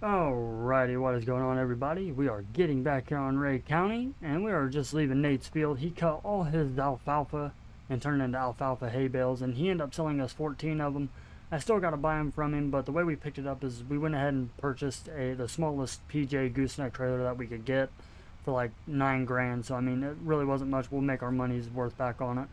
Alrighty, what is going on, everybody? We are getting back here on Ray County, and we are just leaving Nate's field. He cut all his alfalfa and turned it into alfalfa hay bales, and he ended up selling us 14 of them. I still got to buy them from him, but the way we picked it up is we went ahead and purchased the smallest PJ gooseneck trailer that we could get for like 9 grand. So I mean, it really wasn't much. We'll make our money's worth back on it.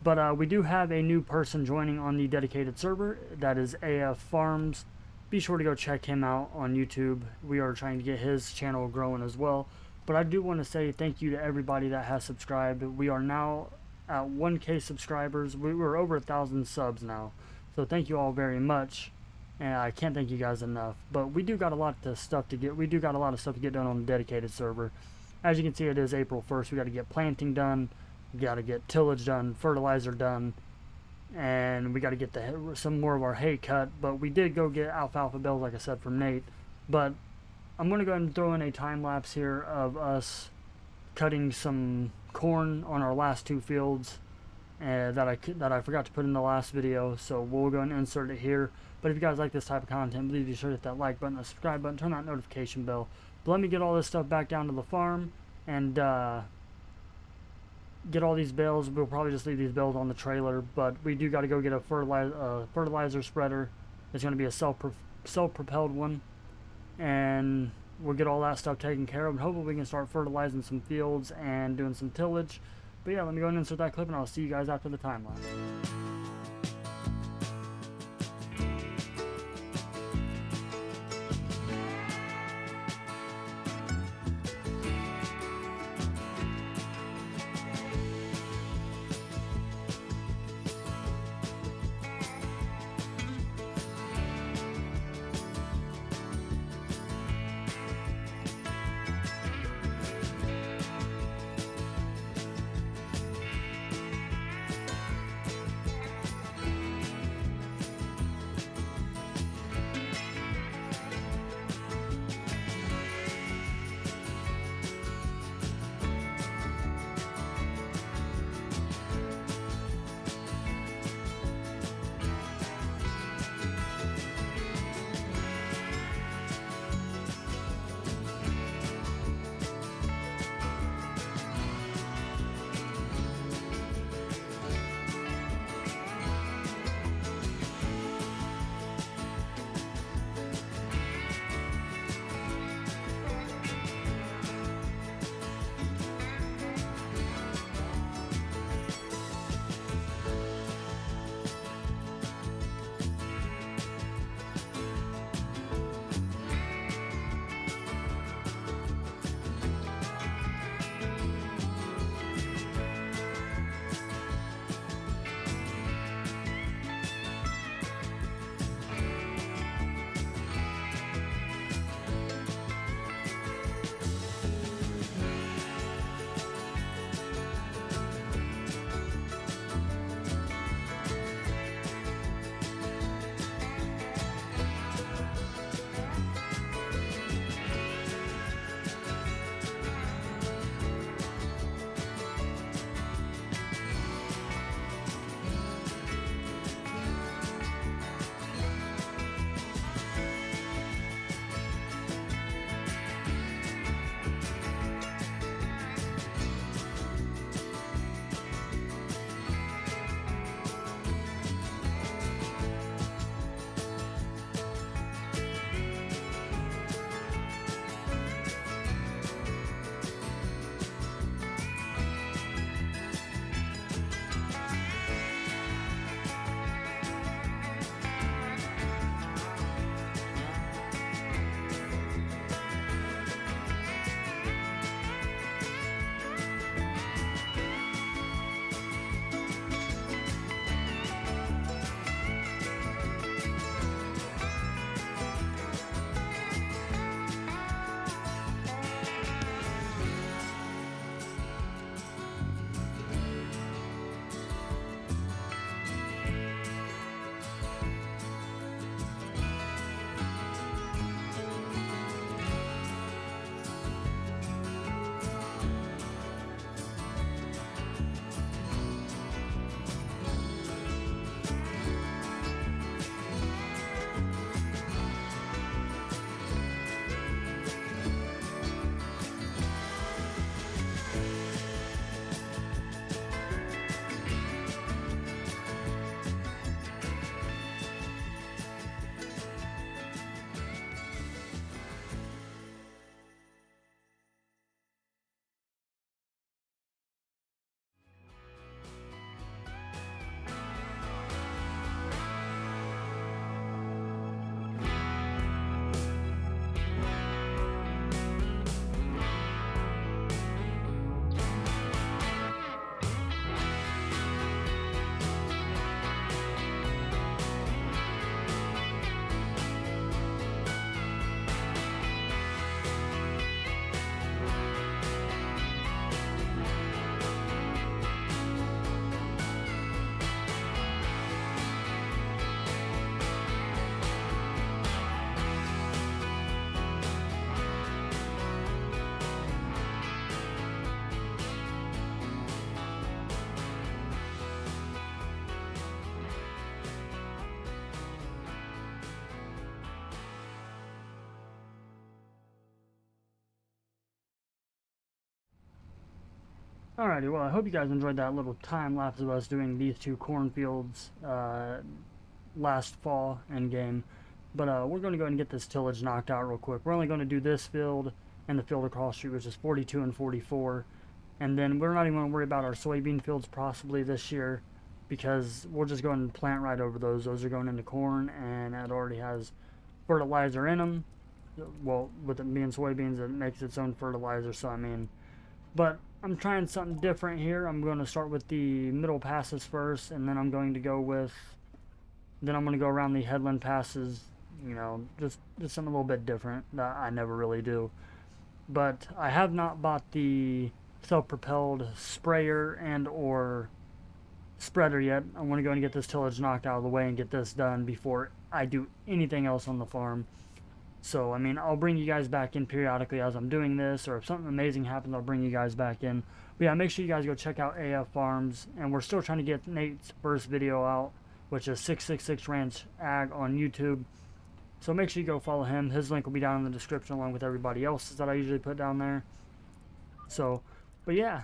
But we do have a new person joining on the dedicated server. That is AF Farms. Be sure to go check him out on YouTube. We are trying to get his channel growing as well. But I do want to say thank you to everybody that has subscribed. We are now at 1K subscribers. We're over 1,000 subs now. So thank you all very much. And I can't thank you guys enough. But we do got a lot of stuff to get. We do got a lot of stuff to get done on the dedicated server. As you can see, it is April 1st. We got to get planting done. We got to get tillage done, fertilizer done, and we got to get some more of our hay cut. But we did go get alfalfa bales, like I said, from Nate. But I'm going to go ahead and throw in a time lapse here of us cutting some corn on our last 2 fields that I forgot to put in the last video. So we'll go and insert it here. But if you guys like this type of content, please be sure to hit that like button, the subscribe button, turn that notification bell. But let me get all this stuff back down to the farm and get all these bales. We'll probably just leave these bales on the trailer, but we do got to go get a fertilizer spreader. It's going to be a self-propelled one, and we'll get all that stuff taken care of, and hopefully we can start fertilizing some fields and doing some tillage. But yeah, let me go and insert that clip, and I'll see you guys after the time lapse. Alrighty, well, I hope you guys enjoyed that little time lapse of us doing these two cornfields last fall in game. But we're going to go ahead and get this tillage knocked out real quick. We're only going to do this field and the field across the street, which is 42 and 44. And then we're not even going to worry about our soybean fields possibly this year, because we'll just go ahead and plant right over those. Those are going into corn, and it already has fertilizer in them. Well, with it being soybeans, it makes its own fertilizer, so I mean, but I'm trying something different here. I'm going to start with the middle passes first, and then I'm going to go around the headland passes, you know, just something a little bit different that I never really do. But I have not bought the self-propelled sprayer and or spreader yet. I want to go and get this tillage knocked out of the way and get this done before I do anything else on the farm. So, I mean, I'll bring you guys back in periodically as I'm doing this, or if something amazing happens, I'll bring you guys back in. But yeah, make sure you guys go check out AF Farms, and we're still trying to get Nate's first video out, which is 666 Ranch Ag on YouTube. So make sure you go follow him. His link will be down in the description along with everybody else's that I usually put down there. So, but yeah,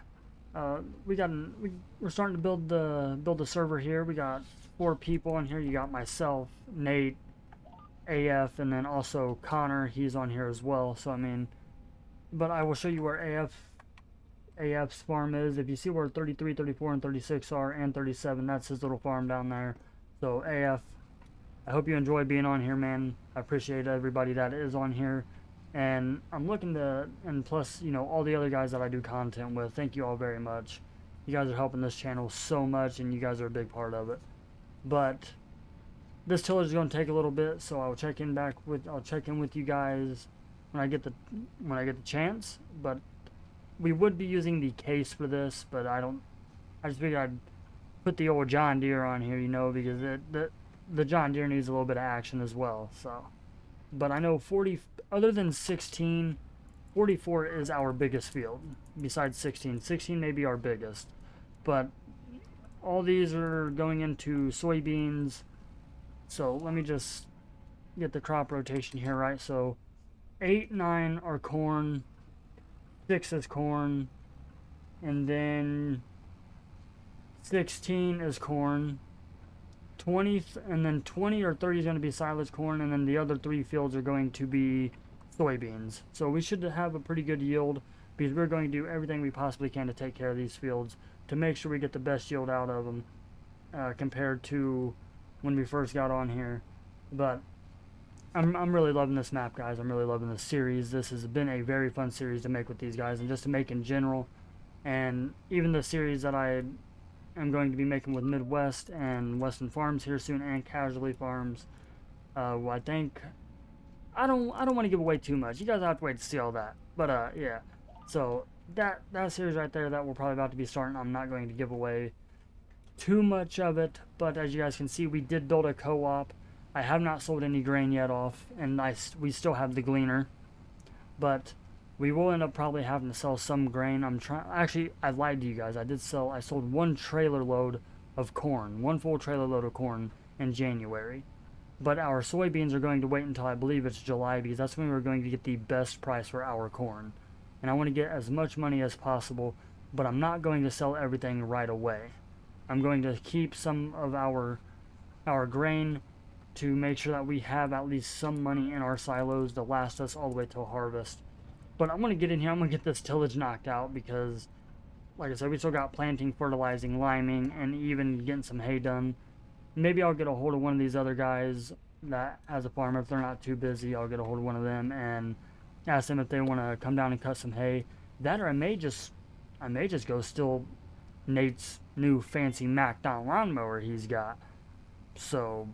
we're starting to build the server here. We got 4 people on here. You got myself, Nate, AF, and then also Connor. He's on here as well. So I mean, but I will show you where AF's farm is. If you see where 33, 34, and 36 are, and 37, that's his little farm down there. So AF, I hope you enjoy being on here, man. I appreciate everybody that is on here. And I'm looking to, and plus, you know, all the other guys that I do content with, thank you all very much. You guys are helping this channel so much, and you guys are a big part of it. But this tillage is going to take a little bit, so I'll check in with you guys when I get the chance. But we would be using the case for this, but I just figured I'd put the old John Deere on here, you know, because the John Deere needs a little bit of action as well. So, but I know 40, other than 16, 44 is our biggest field. Besides 16, 16 may be our biggest, but all these are going into soybeans. So let me just get the crop rotation here right. So 8, 9 are corn, 6 is corn, and then 16 is corn, 20, and then 20 or 30 is going to be silage corn, and then the other 3 fields are going to be soybeans. So we should have a pretty good yield, because we're going to do everything we possibly can to take care of these fields to make sure we get the best yield out of them compared to when we first got on here. But I'm really loving this map, guys. I'm really loving this series. This has been a very fun series to make with these guys, and just to make in general. And even the series that I am going to be making with Midwest and Weston Farms here soon, and Casualty Farms. Well, I think I don't want to give away too much. You guys have to wait to see all that. But yeah. So that series right there that we're probably about to be starting, I'm not going to give away too much of it, but as you guys can see, we did build a co-op. I have not sold any grain yet off, and we still have the gleaner, but we will end up probably having to sell some grain. Actually, I lied to you guys. I sold 1 trailer load of corn, 1 full trailer load of corn in January. But our soybeans are going to wait until I believe it's July, because that's when we're going to get the best price for our corn. And I want to get as much money as possible, but I'm not going to sell everything right away. I'm going to keep some of our grain to make sure that we have at least some money in our silos to last us all the way till harvest. But I'm going to get in here. I'm going to get this tillage knocked out, because, like I said, we still got planting, fertilizing, liming, and even getting some hay done. Maybe I'll get a hold of one of these other guys that has a farm. If they're not too busy, I'll get a hold of one of them and ask them if they want to come down and cut some hay. That, or I may just go steal Nate's new fancy Mac-Don lawnmower he's got. So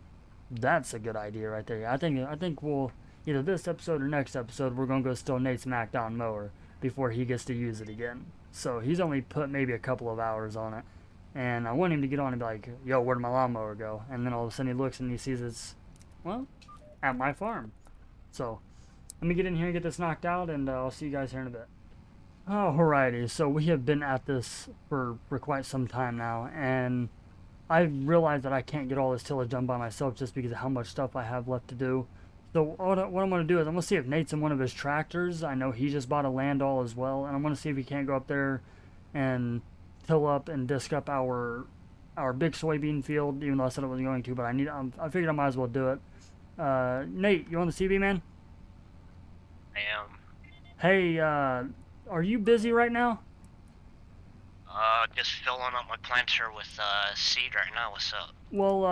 that's a good idea right there. I think we'll either this episode or next episode, we're gonna go steal Nate's Mac-Don mower before he gets to use it again. So he's only put maybe a couple of hours on it, and I want him to get on and be like, yo, where'd my lawnmower go? And then all of a sudden he looks and he sees it's, well, at my farm. So let me get in here and get this knocked out, and I'll see you guys here in a bit. Alrighty, so we have been at this for quite some time now, and I realized that I can't get all this tillage done by myself just because of how much stuff I have left to do. So what I'm going to do is I'm going to see if Nate's in one of his tractors. I know he just bought a Landau as well, and I'm going to see if he can't go up there and till up and disc up our big soybean field, even though I said I wasn't going to, but I figured I might as well do it. Nate, you on the CB, man? I am. Hey, are you busy right now? Just filling up my planter with seed right now. What's up? Well,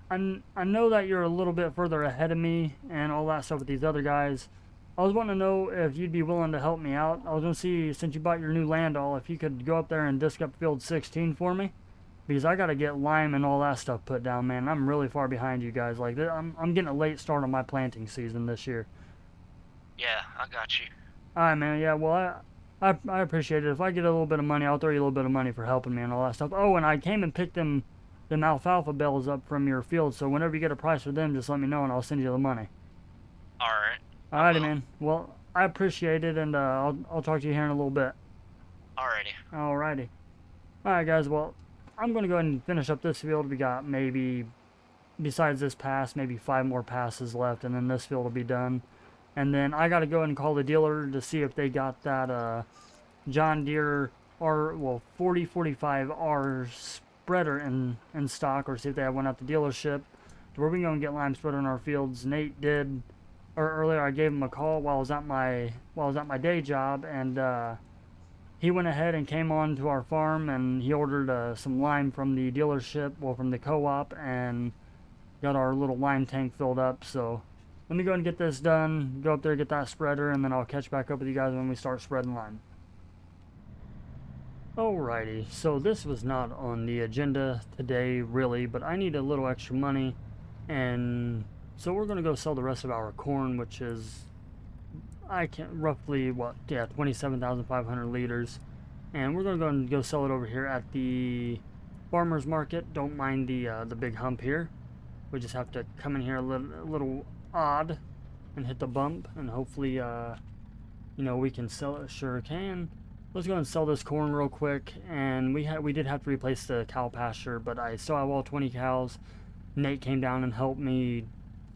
I know that you're a little bit further ahead of me and all that stuff with these other guys. I was wanting to know if you'd be willing to help me out. I was going to see, since you bought your new land all, if you could go up there and disc up field 16 for me. Because I got to get lime and all that stuff put down, man. I'm really far behind you guys. Like, I'm getting a late start on my planting season this year. Yeah, I got you. Alright, man. Yeah, well, I appreciate it. If I get a little bit of money, I'll throw you a little bit of money for helping me and all that stuff. Oh, and I came and picked them alfalfa bales up from your field, so whenever you get a price for them, just let me know and I'll send you the money. Alright. Alrighty, man. Well, I appreciate it, and I'll talk to you here in a little bit. Alrighty. Alrighty. Alright, guys. Well, I'm going to go ahead and finish up this field. We got maybe, besides this pass, maybe 5 more passes left, and then this field will be done. And then I got to go and call the dealer to see if they got that John Deere 4045R spreader in stock, or see if they have one at the dealership to where we can go and get lime spreader in our fields. Nate did, or earlier I gave him a call while I was at my day job, and he went ahead and came on to our farm and he ordered some lime from the dealership, well, from the co-op, and got our little lime tank filled up. So let me go and get this done, go up there, get that spreader, and then I'll catch back up with you guys when we start spreading lime. Alrighty, so this was not on the agenda today, really, but I need a little extra money, and so we're going to go sell the rest of our corn, which is, roughly, 27,500 liters, and we're going to go and sell it over here at the farmer's market. Don't mind the big hump here. We just have to come in here a little odd and hit the bump, and hopefully, we can sell it. Sure can. Let's go and sell this corn real quick. And we did have to replace the cow pasture, but I still have all 20 cows. Nate came down and helped me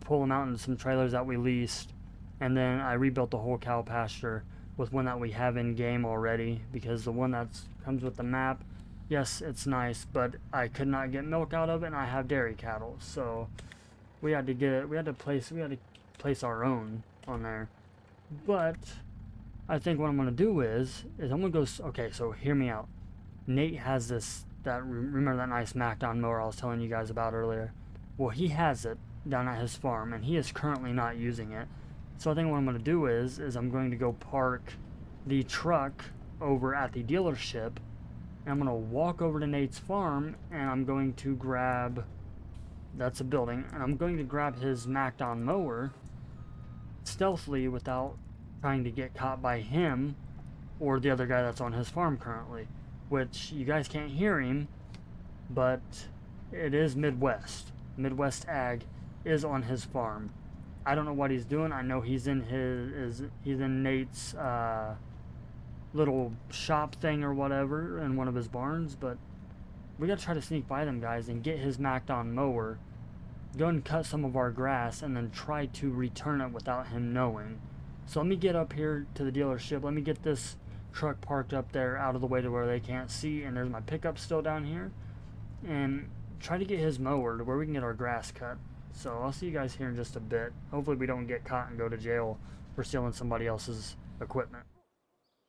pull them out into some trailers that we leased, and then I rebuilt the whole cow pasture with one that we have in game already, because the one that comes with the map, yes, it's nice, but I could not get milk out of it, and I have dairy cattle, so we had to place our own on there. But I think what I'm going to do is I'm going to go, okay, so hear me out. Nate has remember that nice MacDon mower I was telling you guys about earlier? Well, he has it down at his farm, and he is currently not using it. So I think what I'm going to do is I'm going to go park the truck over at the dealership, and I'm going to walk over to Nate's farm, and I'm going to grab, that's a building, and I'm going to grab his MacDon mower stealthily without trying to get caught by him or the other guy that's on his farm currently, which you guys can't hear him, but it is Midwest Ag is on his farm. I don't know what he's doing. I know he's in Nate's little shop thing or whatever in one of his barns, but we gotta try to sneak by them guys and get his MacDon mower, go and cut some of our grass, and then try to return it without him knowing. So let me get up here to the dealership. Let me get this truck parked up there out of the way to where they can't see, and there's my pickup still down here, and try to get his mower to where we can get our grass cut. So I'll see you guys here in just a bit. Hopefully we don't get caught and go to jail for stealing somebody else's equipment.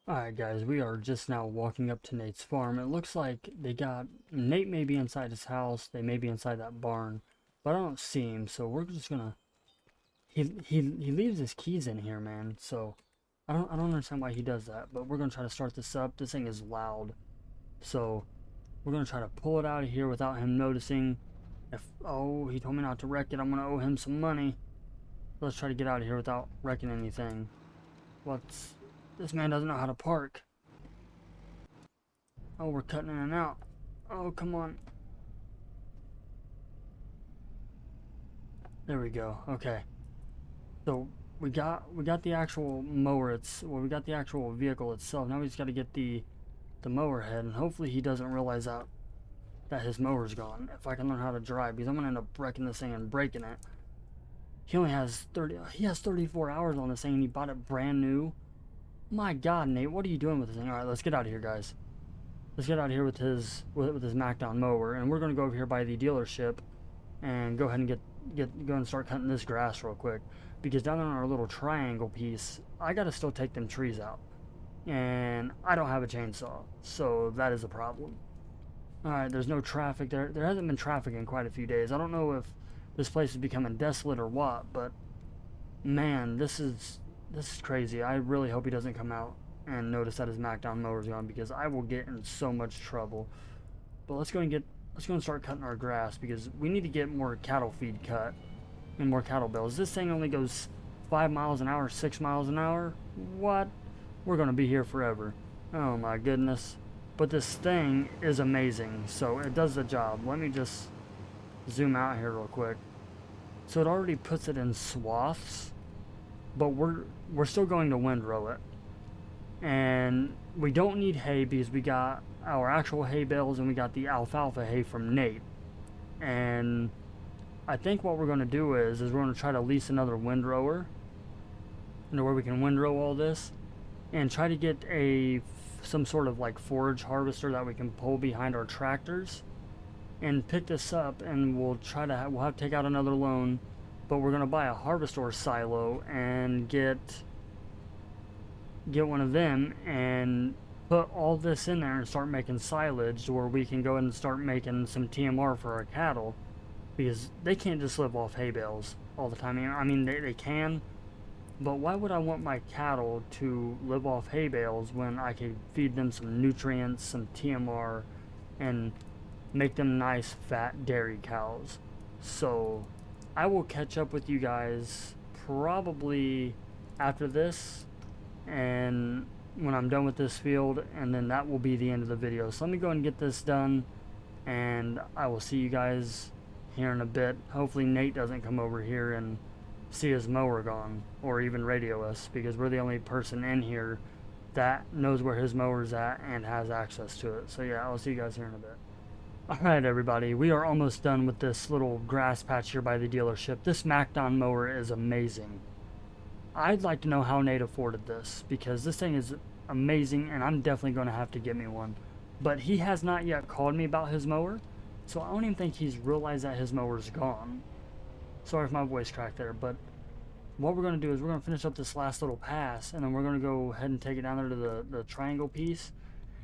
Alright guys, we are just now walking up to Nate's farm. It looks like Nate may be inside his house, they may be inside that barn, but I don't see him, so we're just gonna, he leaves his keys in here, man, so I don't understand why he does that, but we're gonna try to start this up. This thing is loud, so we're gonna try to pull it out of here without him noticing. He told me not to wreck it. I'm gonna owe him some money. Let's try to get out of here without wrecking anything. This man doesn't know how to park. Oh, we're cutting in and out. Oh, come on. There we go. Okay. So we got the actual mower. We got the actual vehicle itself. Now we just got to get the mower head, and hopefully he doesn't realize that his mower's gone. If I can learn how to drive, because I'm gonna end up wrecking this thing and breaking it. He has 34 hours on this thing, and he bought it brand new. My God, Nate, what are you doing with this thing? All right, let's get out of here, guys. let's get out here with his Mackdown mower, and we're gonna go over here by the dealership and go ahead and go and start cutting this grass real quick, because down there on our little triangle piece, I gotta still take them trees out, and I don't have a chainsaw, so that is a problem. Alright, there's no traffic there. There hasn't been traffic in quite a few days. I don't know if this place is becoming desolate or what, but man, this is crazy. I really hope he doesn't come out and notice that his Mackdown mower's gone, because I will get in so much trouble. But let's go and start cutting our grass, because we need to get more cattle feed cut and more cattle bales. This thing only goes 5 miles an hour, 6 miles an hour. What? We're gonna be here forever. Oh my goodness. But this thing is amazing, so it does the job. Let me just zoom out here real quick. So it already puts it in swaths, but we're still going to windrow it. And we don't need hay, because we got our actual hay bales and we got the alfalfa hay from Nate. And I think what we're going to do is we're going to try to lease another windrower, where we can windrow all this, and try to get some sort of like forage harvester that we can pull behind our tractors and pick this up, and we'll have to take out another loan, but we're going to buy a harvester silo and get one of them and put all this in there and start making silage, where we can go ahead and start making some TMR for our cattle, because they can't just live off hay bales all the time. I mean they can, but why would I want my cattle to live off hay bales when I could feed them some nutrients, some TMR, and make them nice fat dairy cows? So I will catch up with you guys probably after this, and when I'm done with this field, and then that will be the end of the video. So let me go and get this done, and I will see you guys here in a bit. Hopefully Nate doesn't come over here and see his mower gone, or even radio us, because we're the only person in here that knows where his mower's at and has access to it. So yeah, I'll see you guys here in a bit. Alright everybody, we are almost done with this little grass patch here by the dealership. This Mackdown mower is amazing. I'd like to know how Nate afforded this, because this thing is amazing, and I'm definitely going to have to get me one. But he has not yet called me about his mower, so I don't even think he's realized that his mower's gone. Sorry if my voice cracked there, but what we're going to do is we're going to finish up this last little pass, and then we're going to go ahead and take it down there to the triangle piece.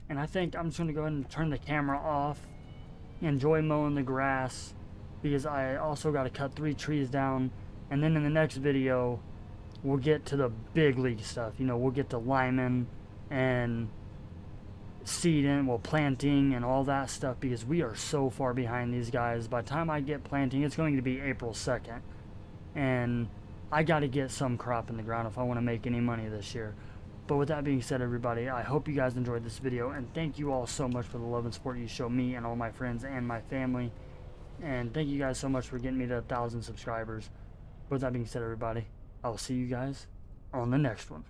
And I think I'm just going to go ahead and turn the camera off, enjoy mowing the grass, because I also got to cut 3 trees down, and then in the next video we'll get to the big league stuff. You know, we'll get to liming and seeding, planting and all that stuff, because we are so far behind these guys. By the time I get planting, it's going to be April 2nd, and I got to get some crop in the ground if I want to make any money this year. But with that being said, everybody, I hope you guys enjoyed this video, and thank you all so much for the love and support you show me and all my friends and my family. And thank you guys so much for getting me to 1,000 subscribers. With that being said, everybody, I will see you guys on the next one.